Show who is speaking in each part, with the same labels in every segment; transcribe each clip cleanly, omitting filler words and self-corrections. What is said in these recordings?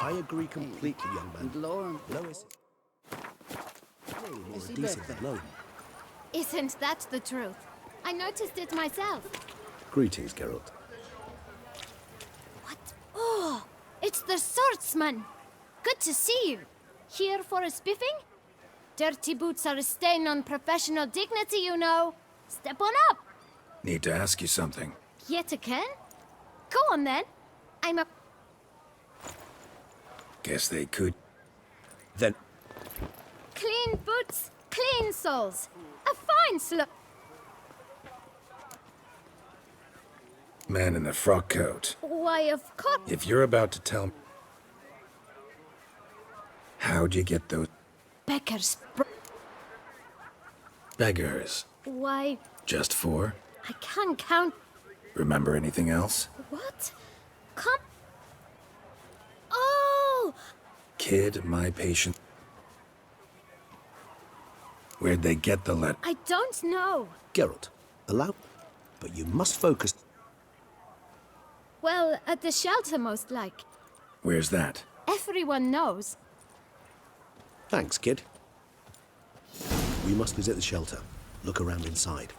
Speaker 1: I agree completely, young man.
Speaker 2: And Lauren.
Speaker 1: Lois is more
Speaker 2: Is he
Speaker 1: decent
Speaker 2: better?
Speaker 1: than Lowen.
Speaker 3: Isn't that the truth? I noticed it myself.
Speaker 1: Greetings, Geralt.
Speaker 3: What? Oh, it's the swordsman. Good to see you. Here for a spiffing? Dirty boots are a stain on professional dignity, you know. Step on up.
Speaker 4: Need to ask you something.
Speaker 3: Yet again? Go on then. I'm a...
Speaker 4: Guess they could.
Speaker 1: Then,
Speaker 3: Clean boots, clean soles. A fine slope.
Speaker 4: Man in the frock coat.
Speaker 3: Why, of course.
Speaker 4: If you're about to tell me... How'd you get those
Speaker 3: Beggars.
Speaker 4: beggars?
Speaker 3: Why,
Speaker 4: Just 4?
Speaker 3: I can't count.
Speaker 4: Remember anything else?
Speaker 3: What? Come. Oh!
Speaker 4: Kid, my patient. Where'd they get the letter?
Speaker 3: I don't know.
Speaker 1: Geralt, allow... But you must focus.
Speaker 3: Well, at the shelter, most like.
Speaker 4: Where's that?
Speaker 3: Everyone knows.
Speaker 1: Thanks, kid. We must visit the shelter. Look around inside.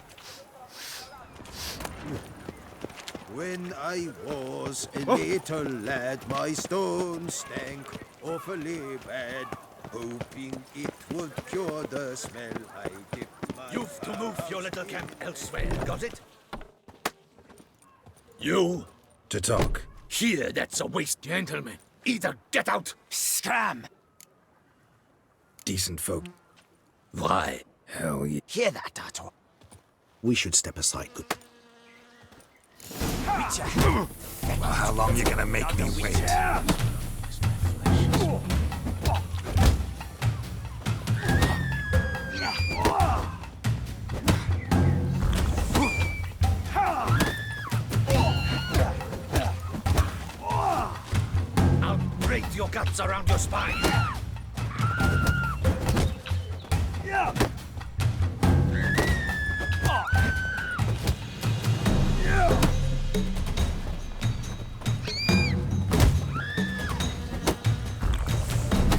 Speaker 5: When I was a little lad, my stone stank awfully bad. Hoping it would cure the smell, I dipped my...
Speaker 6: You've to move your little camp elsewhere, got it?
Speaker 4: You? To talk.
Speaker 6: Here, that's a waste, gentlemen. Either get out, scram!
Speaker 4: Decent folk.
Speaker 6: Why?
Speaker 4: Hell yeah.
Speaker 6: Hear that, Arthur?
Speaker 1: We should step aside, good.
Speaker 4: Well, how long you gonna make me wait?
Speaker 6: I'll break your guts around your spine.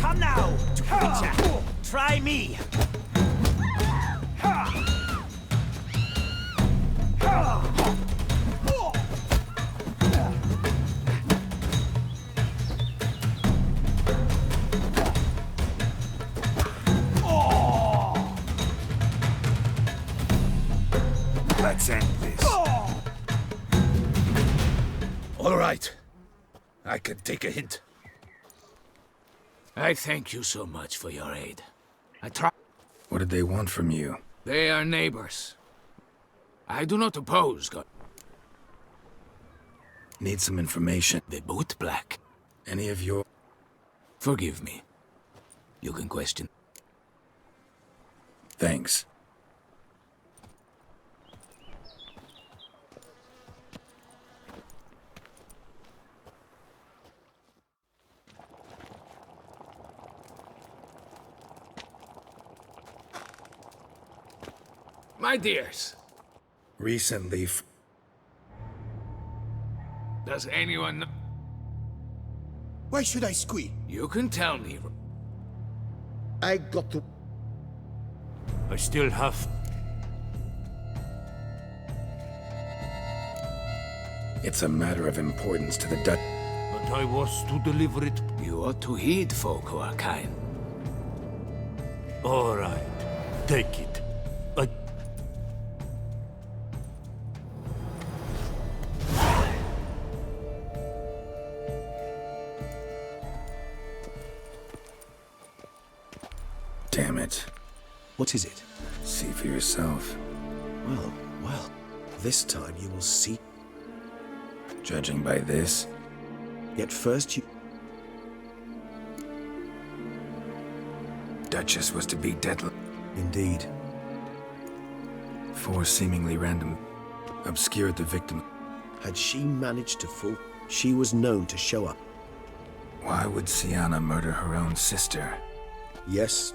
Speaker 6: Come now, Twitcher. Try me.
Speaker 4: Let's end this.
Speaker 6: All right. I can take a hint. I thank you so much for your aid. I try.
Speaker 4: What did they want from you?
Speaker 6: They are neighbors. I do not oppose God.
Speaker 4: Need some information.
Speaker 6: They both black.
Speaker 4: Any of your...
Speaker 6: Forgive me. You can question.
Speaker 4: Thanks.
Speaker 6: My dears,
Speaker 4: Recently,
Speaker 6: does anyone know?
Speaker 5: Why should I squeal?
Speaker 6: You can tell me.
Speaker 5: I got to...
Speaker 6: I still have...
Speaker 4: it's a matter of importance to the Dutch.
Speaker 6: But I was to deliver it. You ought to heed folk who are kind. All right. Take it.
Speaker 4: Damn it.
Speaker 1: What is it?
Speaker 4: See for yourself.
Speaker 1: Well, this time you will see.
Speaker 4: Judging by this,
Speaker 1: Yet first you...
Speaker 4: Duchess was to be deadly.
Speaker 1: Indeed.
Speaker 4: 4 seemingly random obscured the victim.
Speaker 1: Had she managed to fool, she was known to show up.
Speaker 4: Why would Sienna murder her own sister?
Speaker 1: Yes.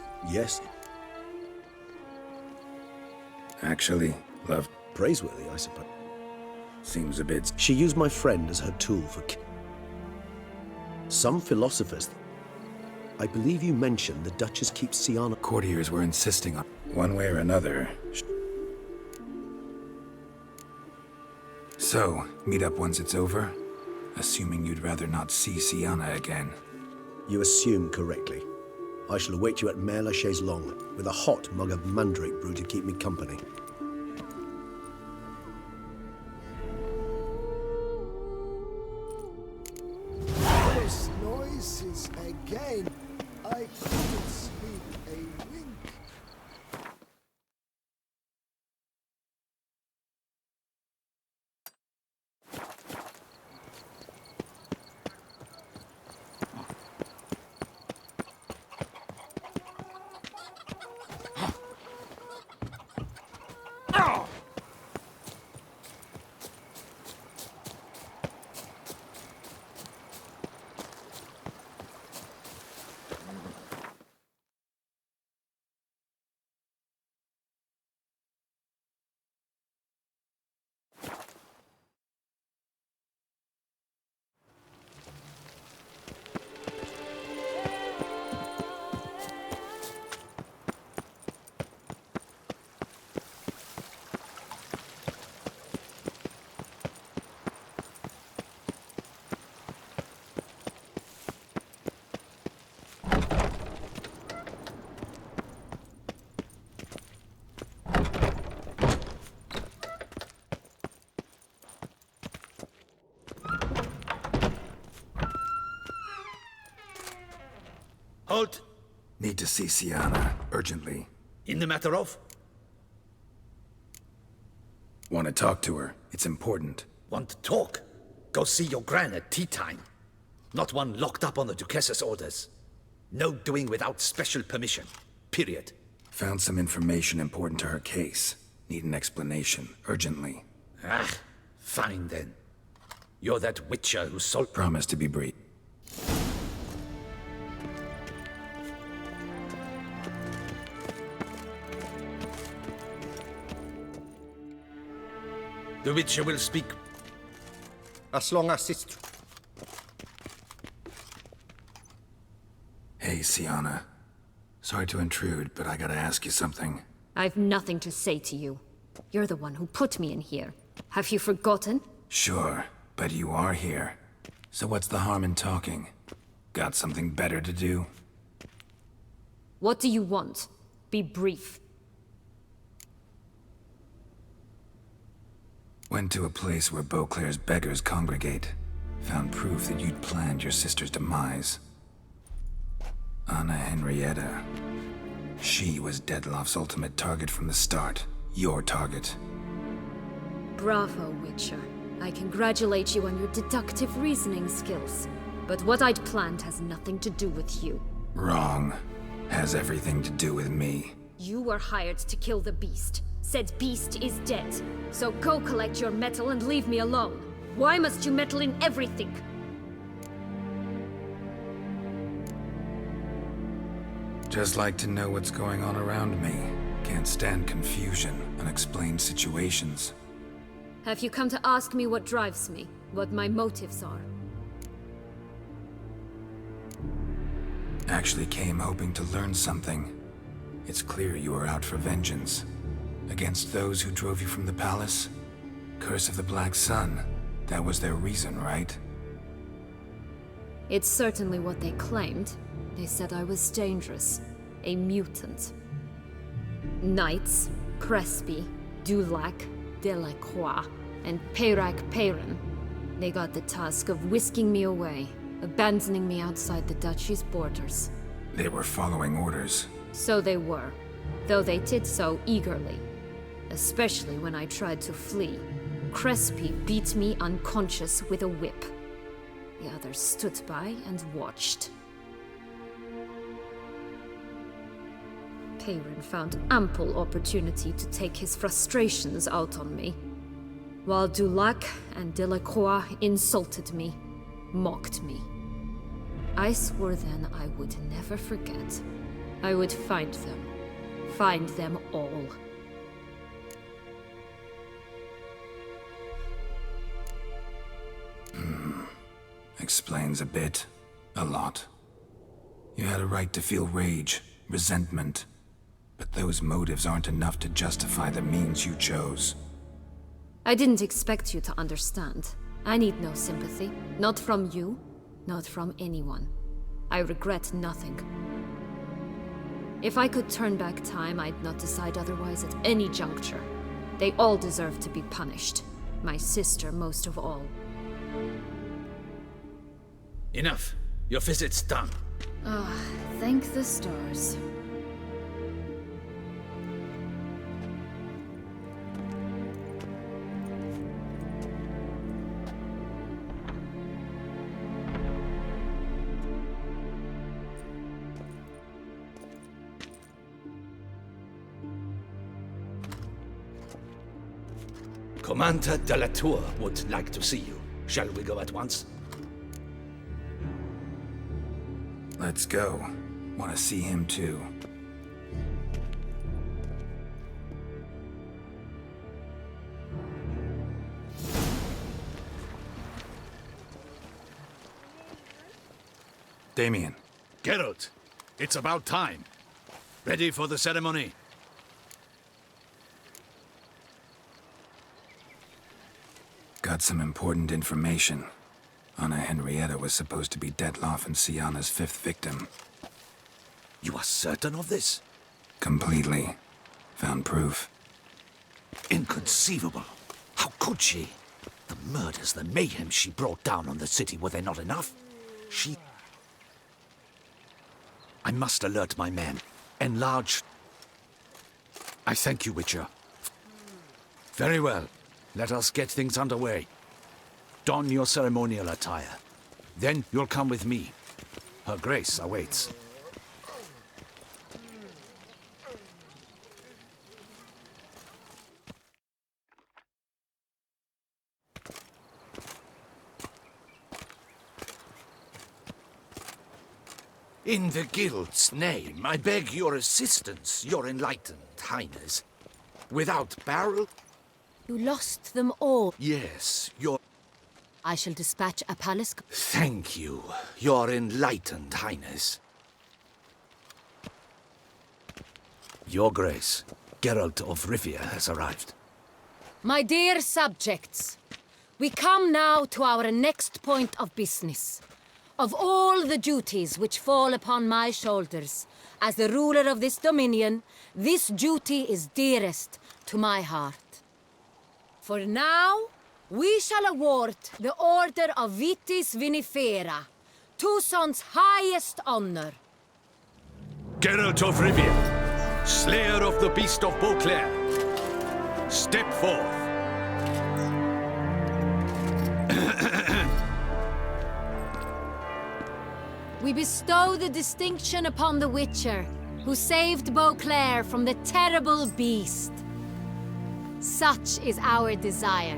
Speaker 4: Actually, love
Speaker 1: Praiseworthy, I suppose.
Speaker 4: seems a bit...
Speaker 1: She used my friend as her tool for Some philosophers... I believe you mentioned the Duchess keeps Siana...
Speaker 4: Courtiers were insisting on one way or another. So, meet up once it's over? Assuming you'd rather not see Siana again.
Speaker 1: You assume correctly. I shall await you at Mère la Chaise Longue, with a hot mug of mandrake brew to keep me company.
Speaker 5: Those noises again. I couldn't sleep a wink.
Speaker 2: Halt!
Speaker 4: Need to see Siana, urgently.
Speaker 2: In the matter of?
Speaker 4: Want to talk to her. It's important.
Speaker 2: Want to talk? Go see your gran at tea time. Not one locked up on the Duchess's orders. No doing without special permission. Period.
Speaker 4: Found some information important to her case. Need an explanation, urgently.
Speaker 2: Ah, fine then. You're that witcher who sold...
Speaker 4: Promise to be brief.
Speaker 2: The witcher will speak.
Speaker 1: As long as it's...
Speaker 4: Hey, Siana. Sorry to intrude, but I gotta ask you something.
Speaker 7: I've nothing to say to you. You're the one who put me in here. Have you forgotten?
Speaker 4: Sure, but you are here. So what's the harm in talking? Got something better to do?
Speaker 7: What do you want? Be brief.
Speaker 4: Went to a place where Beauclair's beggars congregate. Found proof that you'd planned your sister's demise. Anna Henrietta. She was Dettlaff's ultimate target from the start. Your target.
Speaker 7: Bravo, Witcher. I congratulate you on your deductive reasoning skills. But what I'd planned has nothing to do with you.
Speaker 4: Wrong. Has everything to do with me.
Speaker 7: You were hired to kill the beast. Said beast is dead. So go collect your metal and leave me alone. Why must you meddle in everything?
Speaker 4: Just like to know what's going on around me. Can't stand confusion, unexplained situations.
Speaker 7: Have you come to ask me what drives me? What my motives are?
Speaker 4: Actually came hoping to learn something. It's clear you were out for vengeance. Against those who drove you from the palace? Curse of the Black Sun. That was their reason, right?
Speaker 7: It's certainly what they claimed. They said I was dangerous. A mutant. Knights, Crespi, Dulac, Delacroix, and Peyrac Peyran. They got the task of whisking me away, abandoning me outside the duchy's borders.
Speaker 4: They were following orders.
Speaker 7: So they were, though they did so eagerly. Especially when I tried to flee. Crespi beat me unconscious with a whip. The others stood by and watched. Peyran found ample opportunity to take his frustrations out on me, while Dulac and Delacroix insulted me, mocked me. I swore then I would never forget. I would find them all.
Speaker 4: Explains a bit. A lot. You had a right to feel rage, resentment. But those motives aren't enough to justify the means you chose.
Speaker 7: I didn't expect you to understand. I need no sympathy. Not from you, not from anyone. I regret nothing. If I could turn back time, I'd not decide otherwise at any juncture. They all deserve to be punished. My sister most of all.
Speaker 2: Enough. Your visit's done.
Speaker 7: Ah, thank the stars.
Speaker 2: Commander de la Tour would like to see you. Shall we go at once?
Speaker 4: Let's go. Want to see him too. Damien.
Speaker 2: Geralt, it's about time. Ready for the ceremony?
Speaker 4: Got some important information. Anna Henrietta was supposed to be Detloff and Sienna's 5th victim.
Speaker 2: You are certain of this?
Speaker 4: Completely. Found proof.
Speaker 2: Inconceivable. How could she? The murders, the mayhem she brought down on the city, were they not enough? I must alert my men. Enlarge... I thank you, Witcher. Very well. Let us get things underway. Don your ceremonial attire. Then you'll come with me. Her Grace awaits. In the Guild's name, I beg your assistance, your enlightened highness. Without barrel?
Speaker 3: You lost them all.
Speaker 2: Yes, your...
Speaker 3: I shall dispatch a palace...
Speaker 2: Thank you, your enlightened highness. Your Grace, Geralt of Rivia has arrived.
Speaker 3: My dear subjects, we come now to our next point of business. Of all the duties which fall upon my shoulders, as the ruler of this dominion, this duty is dearest to my heart. For now, we shall award the Order of Vitis Vinifera, Tucson's highest honor.
Speaker 2: Geralt of Rivia, slayer of the beast of Beauclair, step forth.
Speaker 3: We bestow the distinction upon the Witcher, who saved Beauclair from the terrible beast. Such is our desire.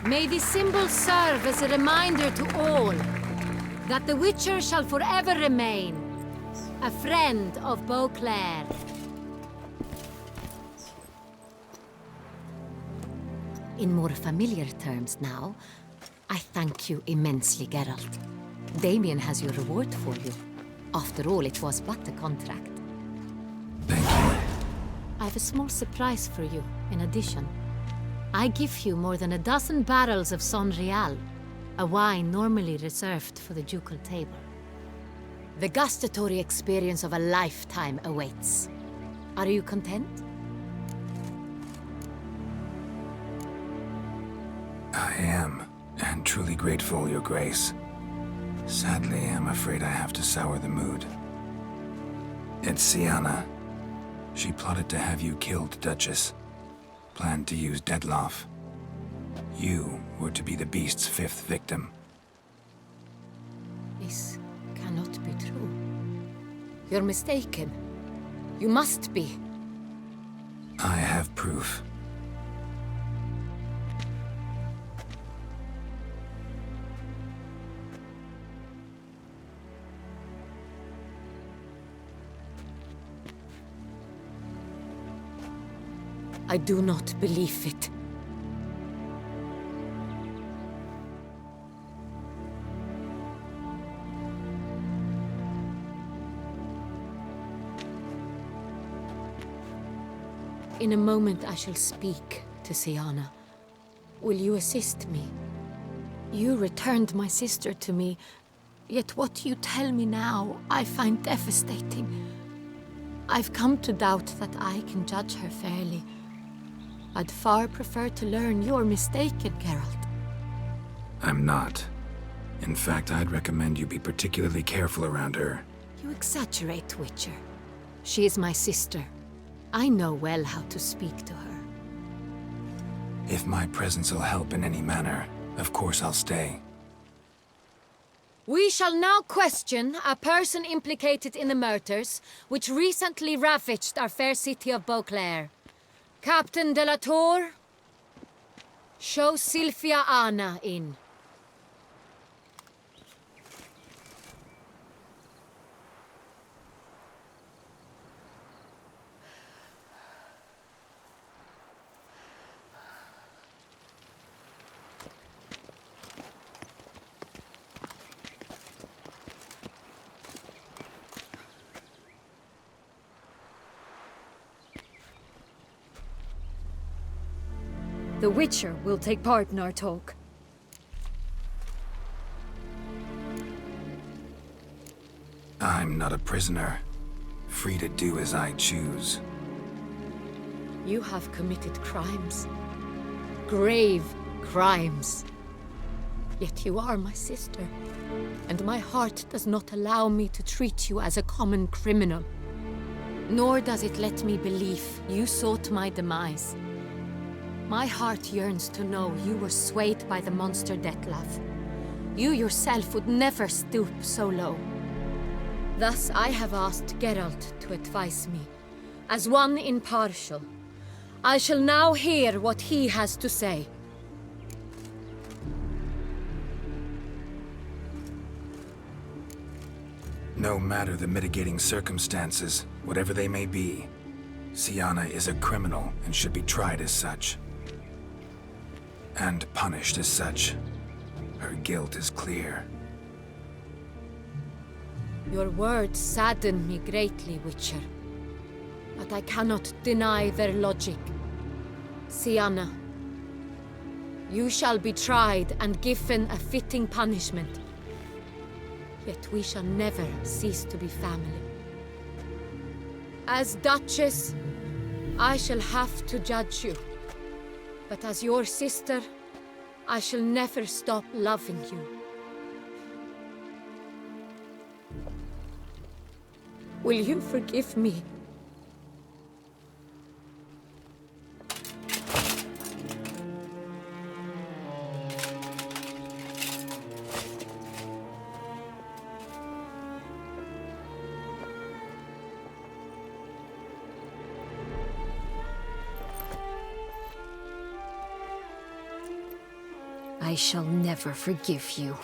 Speaker 3: May this symbol serve as a reminder to all that the Witcher shall forever remain a friend of Beauclair. In more familiar terms now, I thank you immensely, Geralt. Damien has your reward for you. After all, it was but a contract.
Speaker 4: Thank you.
Speaker 3: I have a small surprise for you, in addition. I give you more than a dozen barrels of Son Real, a wine normally reserved for the ducal table. The gustatory experience of a lifetime awaits. Are you content?
Speaker 4: I am, and truly grateful, Your Grace. Sadly, I'm afraid I have to sour the mood. It's Sienna. She plotted to have you killed, Duchess. Planned to use Detloff. You were to be the beast's 5th victim.
Speaker 3: This cannot be true. You're mistaken. You must be.
Speaker 4: I have proof.
Speaker 3: I do not believe it. In a moment I shall speak to Siana. Will you assist me? You returned my sister to me, yet what you tell me now I find devastating. I've come to doubt that I can judge her fairly. I'd far prefer to learn you're mistaken, Geralt.
Speaker 4: I'm not. In fact, I'd recommend you be particularly careful around her.
Speaker 3: You exaggerate, Witcher. She is my sister. I know well how to speak to her.
Speaker 4: If my presence will help in any manner, of course I'll stay.
Speaker 3: We shall now question a person implicated in the murders which recently ravaged our fair city of Beauclair. Captain de la Tour, show Sylvia Anna in.
Speaker 7: The Witcher will take part in our talk.
Speaker 4: I'm not a prisoner, free to do as I choose.
Speaker 3: You have committed crimes. Grave crimes. Yet you are my sister, and my heart does not allow me to treat you as a common criminal. Nor does it let me believe you sought my demise. My heart yearns to know you were swayed by the monster Dettlaff. You yourself would never stoop so low. Thus I have asked Geralt to advise me, as one impartial. I shall now hear what he has to say.
Speaker 4: No matter the mitigating circumstances, whatever they may be, Siana is a criminal and should be tried as such. And punished as such. Her guilt is clear.
Speaker 3: Your words sadden me greatly, Witcher. But I cannot deny their logic. Siana, you shall be tried and given a fitting punishment. Yet we shall never cease to be family. As Duchess, I shall have to judge you. But as your sister, I shall never stop loving you. Will you forgive me?
Speaker 7: I shall never forgive you.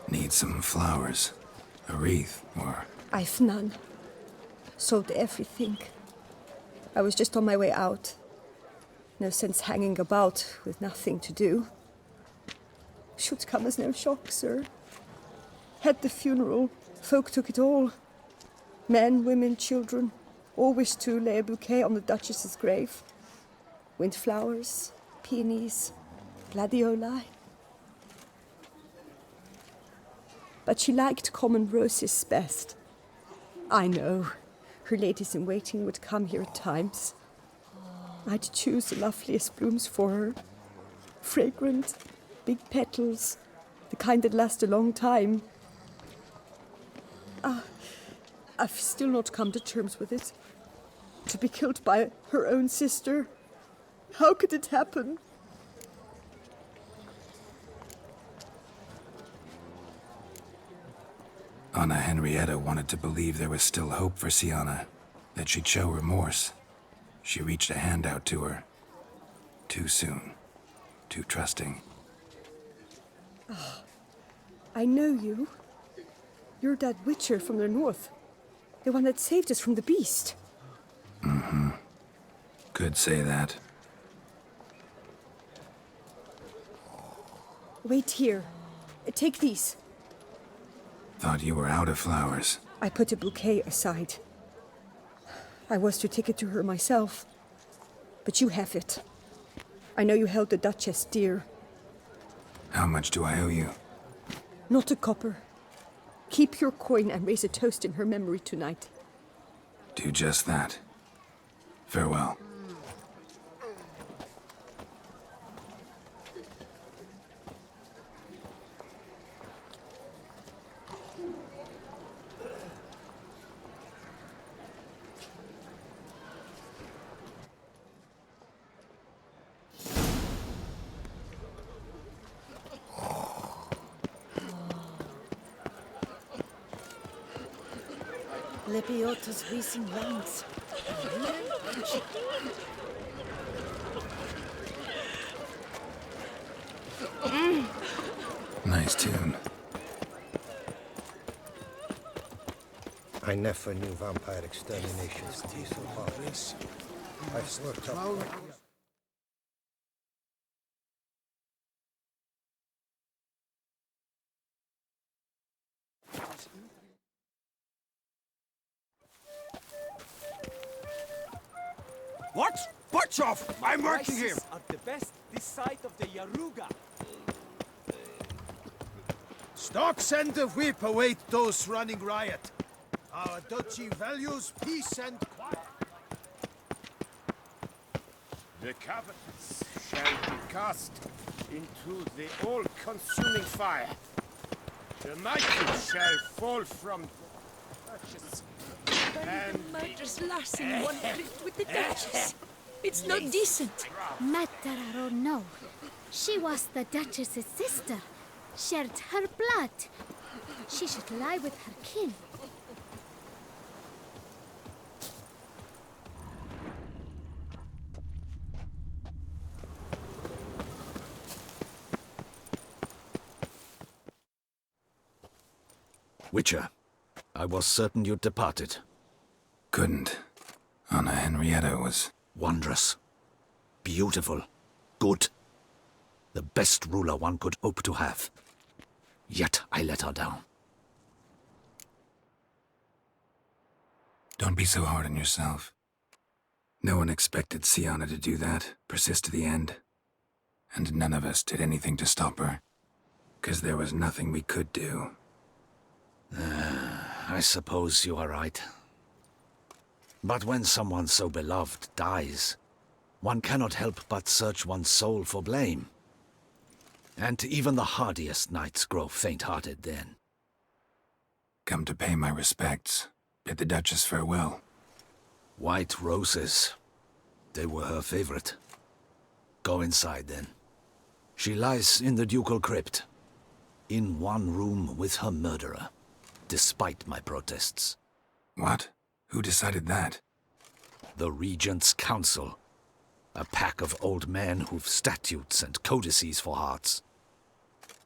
Speaker 4: Need some flowers. A wreath, or...
Speaker 8: I've none. Sold everything. I was just on my way out. No sense hanging about with nothing to do. Should come as no shock, sir. Had the funeral. Folk took it all. Men, women, children. All wished to lay a bouquet on the Duchess's grave. Windflowers, peonies, gladioli. But she liked common roses best. I know. Her ladies-in-waiting would come here at times. I'd choose the loveliest blooms for her. Fragrant, big petals, the kind that last a long time. I've still not come to terms with it. To be killed by her own sister. How could it happen?
Speaker 4: Anna Henrietta wanted to believe there was still hope for Sienna, that she'd show remorse. She reached a hand out to her. Too soon. Too trusting.
Speaker 8: I know you. You're that witcher from the north. The one that saved us from the beast.
Speaker 4: Could say that.
Speaker 8: Wait here. Take these.
Speaker 4: Thought you were out of flowers.
Speaker 8: I put a bouquet aside. I was to take it to her myself. But you have it. I know you held the Duchess dear.
Speaker 4: How much do I owe you?
Speaker 8: Not a copper. Keep your coin and raise a toast in her memory tonight.
Speaker 4: Do just that. Farewell.
Speaker 9: Lepiota's racing ranks.
Speaker 4: Nice tune.
Speaker 5: I never knew vampire extermination to be so hard. I've worked up.
Speaker 2: What? Butch off! I'm working here!
Speaker 10: Prices are the best this side of the Yaruga.
Speaker 5: Stocks and the whip await those running riot. Our duchy values peace and quiet.
Speaker 11: The cabinets shall be cast into the all-consuming fire. The mighty shall fall from the Duchess. And
Speaker 9: Murders Larson one clipped with the Duchess. It's not decent.
Speaker 12: Matter or no, she was the Duchess's sister, shared her blood. She should lie with her kin.
Speaker 2: Witcher, I was certain you'd departed.
Speaker 4: Couldn't. Anna Henrietta was...
Speaker 2: Wondrous. Beautiful. Good. The best ruler one could hope to have. Yet I let her down.
Speaker 4: Don't be so hard on yourself. No one expected Sienna to do that, persist to the end. And none of us did anything to stop her. 'Cause there was nothing we could do.
Speaker 2: I suppose you are right. But when someone so beloved dies, one cannot help but search one's soul for blame. And even the hardiest knights grow faint-hearted then.
Speaker 4: Come to pay my respects. Bid the Duchess farewell.
Speaker 2: White roses. They were her favorite. Go inside then. She lies in the ducal crypt, in one room with her murderer, despite my protests.
Speaker 4: What? Who decided that?
Speaker 2: The Regent's Council. A pack of old men who've statutes and codices for hearts.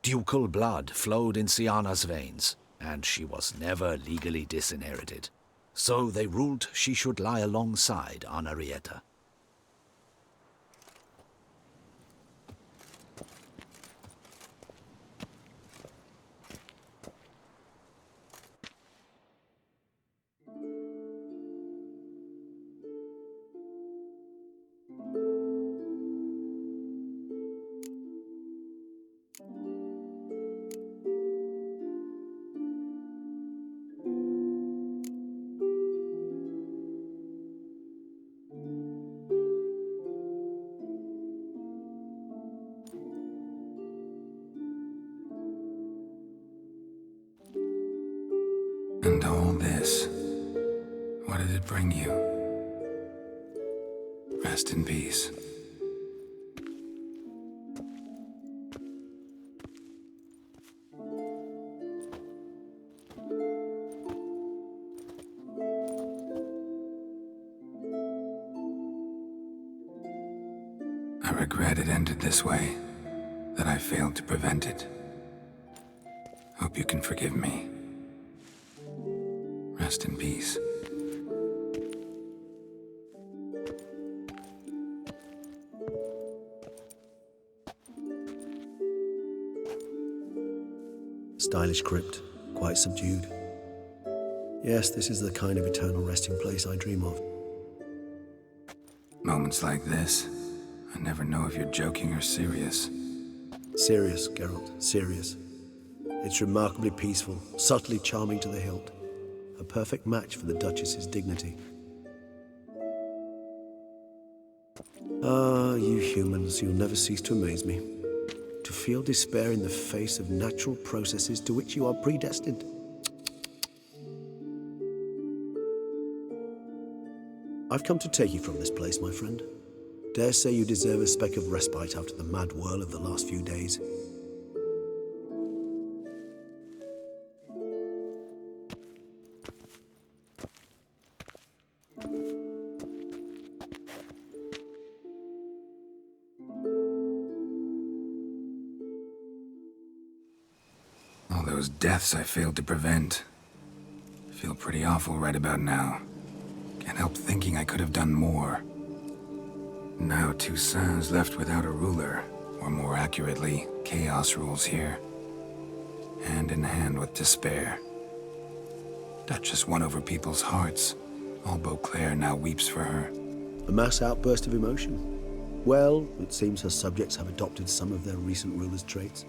Speaker 2: Ducal blood flowed in Sienna's veins, and she was never legally disinherited. So they ruled she should lie alongside Anarietta.
Speaker 4: did it bring you? Rest in peace. I regret it ended this way, that I failed to prevent it. Hope you can forgive me. Rest in peace.
Speaker 1: Stylish crypt, quite subdued. Yes, this is the kind of eternal resting place I dream of.
Speaker 4: Moments like this, I never know if you're joking or serious.
Speaker 1: Serious, Geralt, serious. It's remarkably peaceful, subtly charming to the hilt. A perfect match for the Duchess's dignity. Ah, you humans, you'll never cease to amaze me. To feel despair in the face of natural processes to which you are predestined. I've come to take you from this place, my friend. Dare say you deserve a speck of respite after the mad whirl of the last few days.
Speaker 4: All those deaths I failed to prevent. I feel pretty awful right about now. Can't help thinking I could have done more. Now Toussaint's left without a ruler, or more accurately, chaos rules here. Hand in hand with despair. Duchess won over people's hearts. All Beauclair now weeps for her.
Speaker 1: A mass outburst of emotion. Well, it seems her subjects have adopted some of their recent ruler's traits.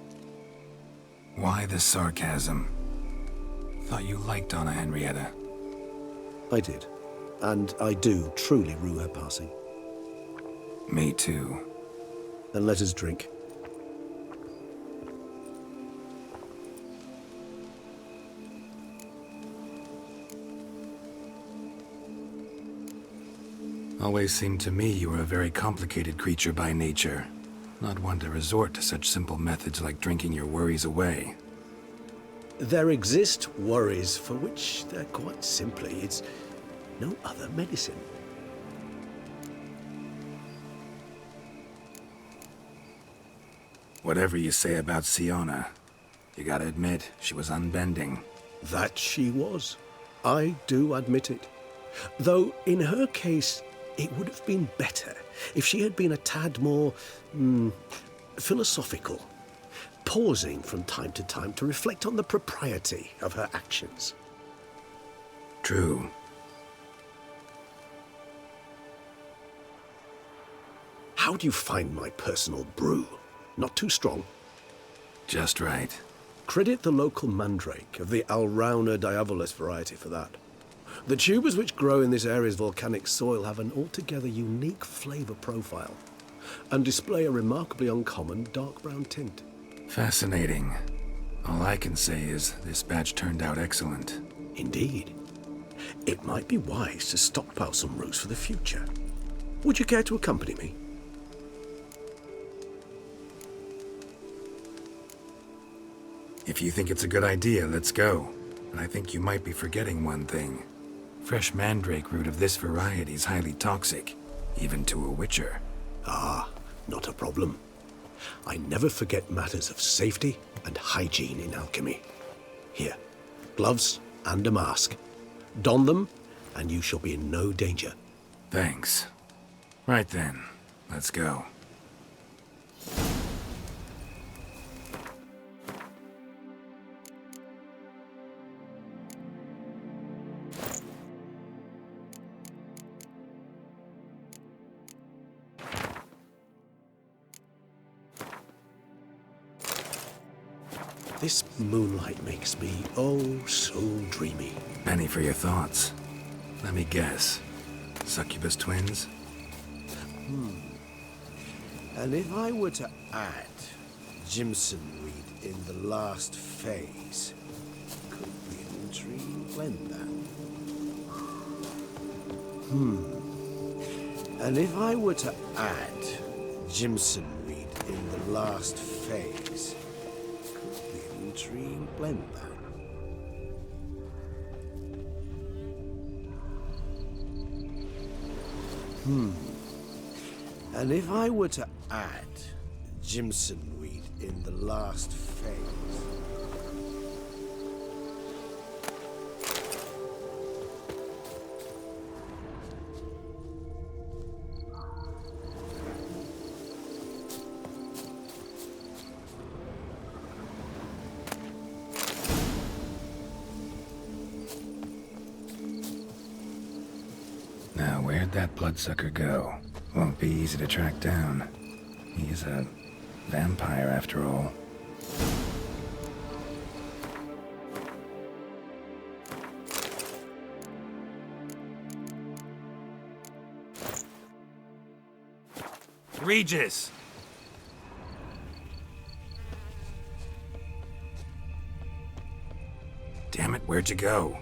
Speaker 4: Why the sarcasm? Thought you liked Anna Henrietta.
Speaker 1: I did. And I do truly rue her passing.
Speaker 4: Me too.
Speaker 1: Then let us drink.
Speaker 4: Always seemed to me you were a very complicated creature by nature. Not one to resort to such simple methods like drinking your worries away.
Speaker 1: There exist worries for which they're quite simply, it's no other medicine.
Speaker 4: Whatever you say about Siona, you gotta admit, she was unbending.
Speaker 1: That she was. I do admit it. Though, in her case, it would have been better if she had been a tad more, philosophical, pausing from time to time to reflect on the propriety of her actions.
Speaker 4: True.
Speaker 1: How do you find my personal brew? Not too strong?
Speaker 4: Just right.
Speaker 1: Credit the local mandrake of the Alrauna diabolus variety for that. The tubers which grow in this area's volcanic soil have an altogether unique flavor profile and display a remarkably uncommon dark brown tint.
Speaker 4: Fascinating. All I can say is this batch turned out excellent.
Speaker 1: Indeed. It might be wise to stockpile some roots for the future. Would you care to accompany me?
Speaker 4: If you think it's a good idea, let's go. But I think you might be forgetting one thing. Fresh mandrake root of this variety is highly toxic, even to a witcher.
Speaker 1: Ah, not a problem. I never forget matters of safety and hygiene in alchemy. Here, gloves and a mask. Don them, and you shall be in no danger.
Speaker 4: Thanks. Right then, let's go.
Speaker 1: This moonlight makes me, oh, so dreamy.
Speaker 4: Penny for your thoughts. Let me guess. Succubus twins?
Speaker 5: And if I were to add Jimson Reed in the last phase, could be an intriguing blend that.
Speaker 1: And if I were to add Jimson weed in the last phase, could be an intriguing blend, that. And if I were to add Jimson weed in the last phase...
Speaker 4: Now, where'd that bloodsucker go? Won't be easy to track down. He's a vampire, after all.
Speaker 2: Regis!
Speaker 4: Damn it, where'd you go?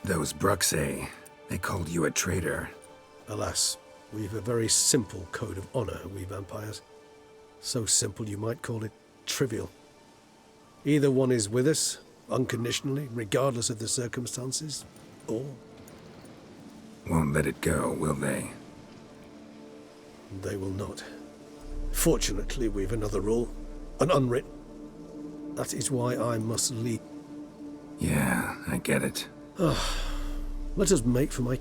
Speaker 4: Those Bruxay, they called you a traitor.
Speaker 1: Alas, we've a very simple code of honor, we vampires. So simple you might call it trivial. Either one is with us, unconditionally, regardless of the circumstances, or...
Speaker 4: Won't let it go, will they?
Speaker 1: They will not. Fortunately, we've another rule, an unwritten. That is why I must leave.
Speaker 4: Yeah, I get it.
Speaker 1: Let us make for my...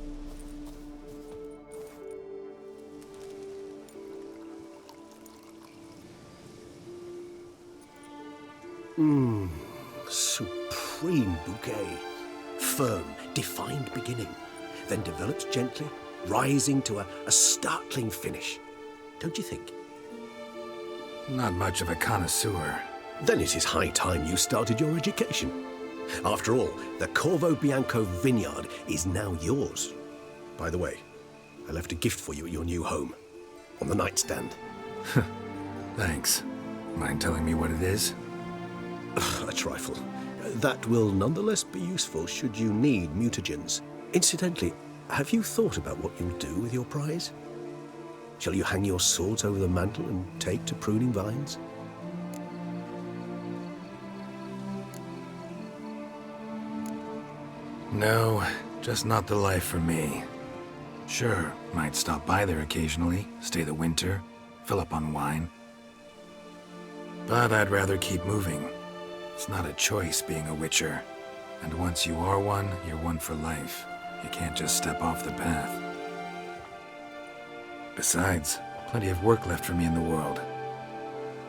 Speaker 1: Supreme bouquet. Firm, defined beginning, then develops gently, rising to a startling finish. Don't you think?
Speaker 4: Not much of a connoisseur.
Speaker 1: Then it is high time you started your education. After all, the Corvo Bianco vineyard is now yours. By the way, I left a gift for you at your new home, on the nightstand.
Speaker 4: Thanks. Mind telling me what it is?
Speaker 1: A trifle. That will nonetheless be useful should you need mutagens. Incidentally, have you thought about what you'll do with your prize? Shall you hang your swords over the mantle and take to pruning vines?
Speaker 4: No, just not the life for me. Sure, might stop by there occasionally, stay the winter, fill up on wine. But I'd rather keep moving. It's not a choice being a witcher. And once you are one, you're one for life. You can't just step off the path. Besides, plenty of work left for me in the world.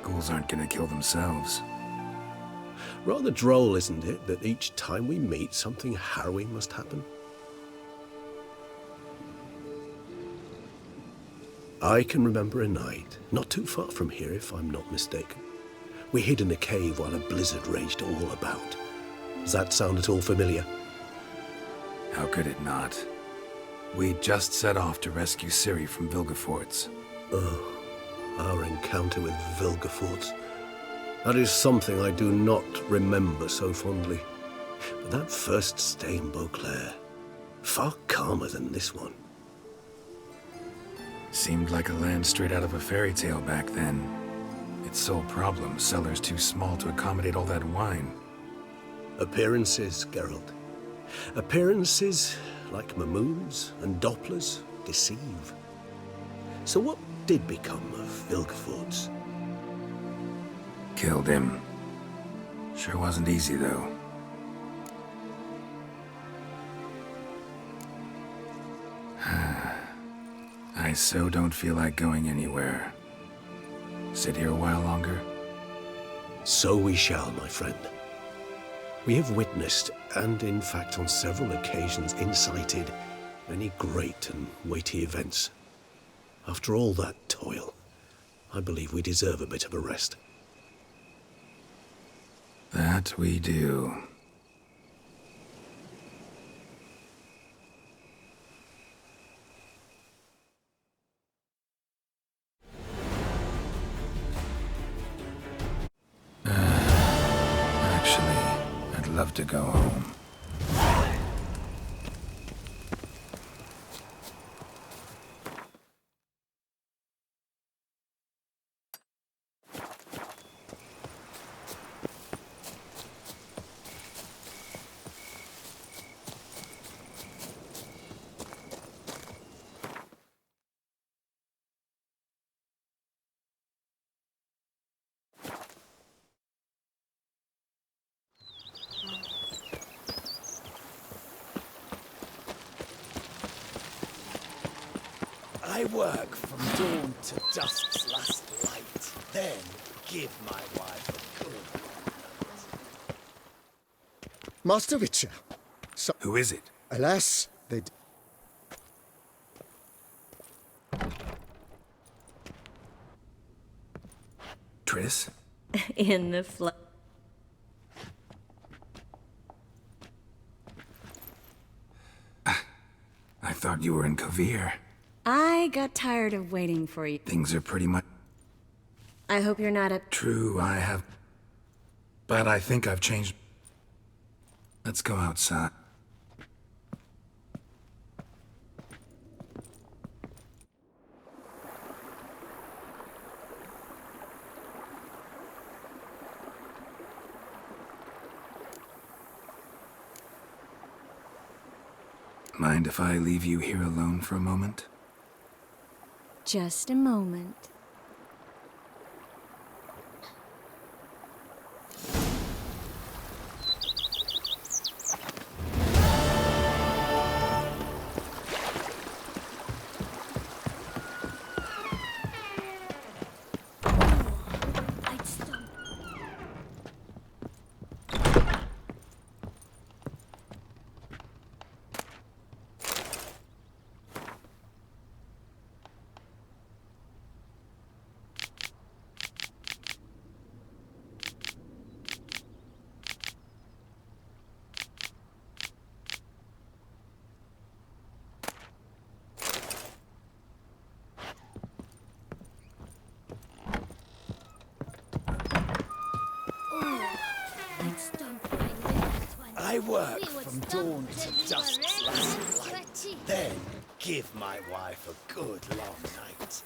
Speaker 4: Ghouls aren't gonna kill themselves.
Speaker 1: Rather droll, isn't it, that each time we meet, something harrowing must happen? I can remember a night, not too far from here if I'm not mistaken. We hid in a cave while a blizzard raged all about. Does that sound at all familiar?
Speaker 4: How could it not? We'd just set off to rescue Ciri from Vilgefortz.
Speaker 1: Oh, our encounter with Vilgefortz. That is something I do not remember so fondly. But that first stay in Beauclair, far calmer than this one.
Speaker 4: Seemed like a land straight out of a fairy tale back then. Its sole problem, cellars too small to accommodate all that wine.
Speaker 1: Appearances, Geralt. Appearances, like Mamoons and Dopplers, deceive. So what did become of Vilgefortz?
Speaker 4: Killed him. Sure wasn't easy, though. I so don't feel like going anywhere. Sit here a while longer?
Speaker 1: So we shall, my friend. We have witnessed, and in fact on several occasions incited, many great and weighty events. After all that toil, I believe we deserve a bit of a rest.
Speaker 4: That we do. love to go home.
Speaker 13: I work from dawn to dusk's last light, then give my wife a good.
Speaker 5: Master Witcher. So,
Speaker 4: Who is it?
Speaker 5: alas, they...
Speaker 4: Triss?
Speaker 14: In the fl.
Speaker 4: I thought you were in Kovir.
Speaker 14: I got tired of waiting for you.
Speaker 4: Things are pretty much...
Speaker 14: I hope you're not a...
Speaker 4: True, I have... But I think I've changed... Let's go outside. Mind if I leave you here alone for a moment?
Speaker 14: Just a moment.
Speaker 13: I work from dawn to dusk's last light, then give my wife a good long night.